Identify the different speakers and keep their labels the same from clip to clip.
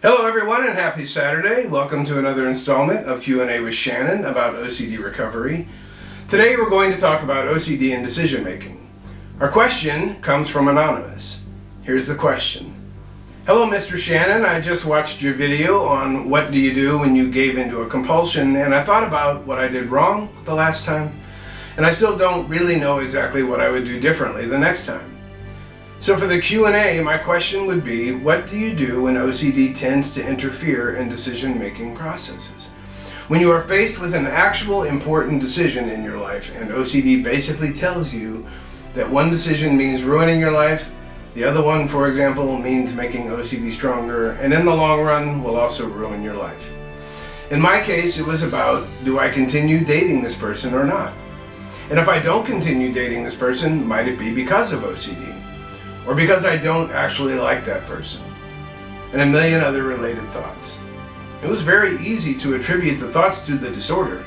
Speaker 1: Hello everyone and happy Saturday. Welcome to another installment of Q&A with Shannon about OCD recovery. Today we're going to talk about OCD and decision making. Our question comes from Anonymous. Here's the question. Hello Mr. Shannon, I just watched your video on what do you do when you gave into a compulsion, and I thought about what I did wrong the last time, and I still don't really know exactly what I would do differently the next time. So for the Q&A, my question would be, what do you do when OCD tends to interfere in decision-making processes? When you are faced with an actual important decision in your life and OCD basically tells you that one decision means ruining your life, the other one, for example, means making OCD stronger, and in the long run will also ruin your life. In my case, it was about, do I continue dating this person or not? And if I don't continue dating this person, might it be because of OCD? Or because I don't actually like that person, and a million other related thoughts. It was very easy to attribute the thoughts to the disorder,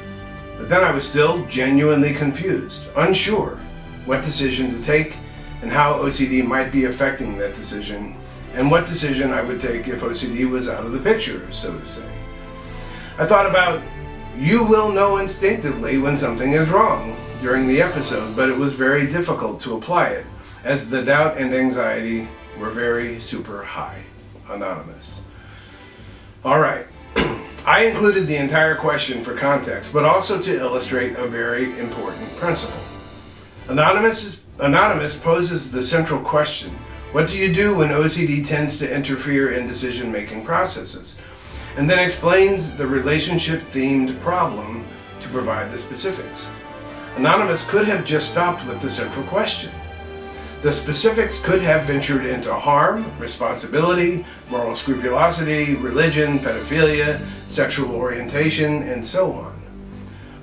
Speaker 1: but then I was still genuinely confused, unsure what decision to take and how OCD might be affecting that decision, and what decision I would take if OCD was out of the picture, so to say. I thought about, you will know instinctively when something is wrong during the episode, but it was very difficult to apply it, as the doubt and anxiety were very super high. Anonymous. Alright, I included the entire question for context, but also to illustrate a very important principle. Anonymous poses the central question, what do you do when OCD tends to interfere in decision-making processes? And then explains the relationship-themed problem to provide the specifics. Anonymous could have just stopped with the central question. The specifics could have ventured into harm, responsibility, moral scrupulosity, religion, pedophilia, sexual orientation, and so on.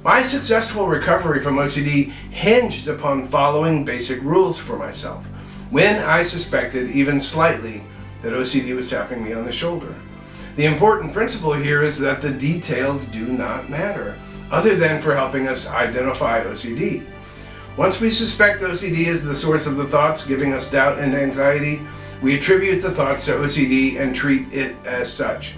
Speaker 1: My successful recovery from OCD hinged upon following basic rules for myself when I suspected even slightly that OCD was tapping me on the shoulder. The important principle here is that the details do not matter, other than for helping us identify OCD. Once we suspect OCD is the source of the thoughts giving us doubt and anxiety, we attribute the thoughts to OCD and treat it as such.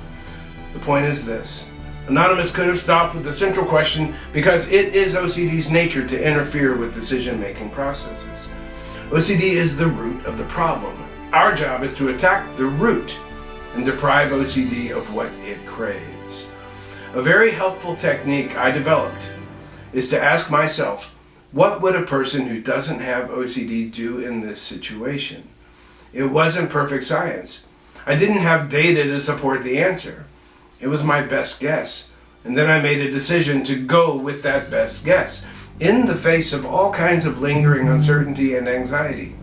Speaker 1: The point is this. Anonymous could have stopped with the central question because it is OCD's nature to interfere with decision-making processes. OCD is the root of the problem. Our job is to attack the root and deprive OCD of what it craves. A very helpful technique I developed is to ask myself, what would a person who doesn't have OCD do in this situation? It wasn't perfect science. I didn't have data to support the answer. It was my best guess. And then I made a decision to go with that best guess, in the face of all kinds of lingering uncertainty and anxiety.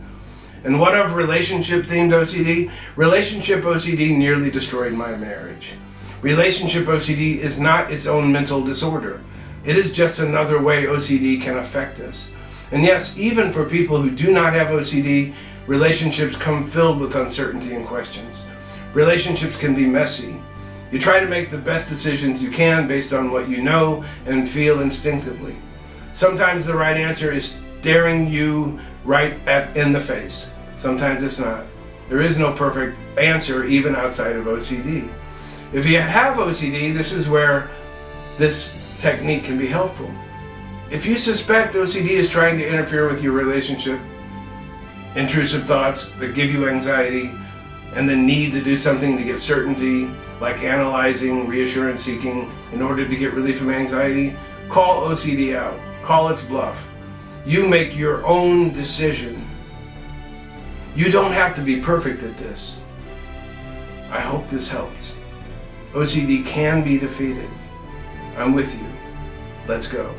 Speaker 1: And what of relationship-themed OCD? Relationship OCD nearly destroyed my marriage. Relationship OCD is not its own mental disorder. It is just another way OCD can affect us. And yes, even for people who do not have OCD, relationships come filled with uncertainty and questions. Relationships can be messy. You try to make the best decisions you can based on what you know and feel instinctively. Sometimes the right answer is staring you right in the face. Sometimes it's not. There is no perfect answer even outside of OCD. If you have OCD, this is where this technique can be helpful. If you suspect OCD is trying to interfere with your relationship, intrusive thoughts that give you anxiety, and the need to do something to get certainty, like analyzing, reassurance seeking, in order to get relief from anxiety, call OCD out. Call its bluff. You make your own decision. You don't have to be perfect at this. I hope this helps. OCD can be defeated. I'm with you. Let's go.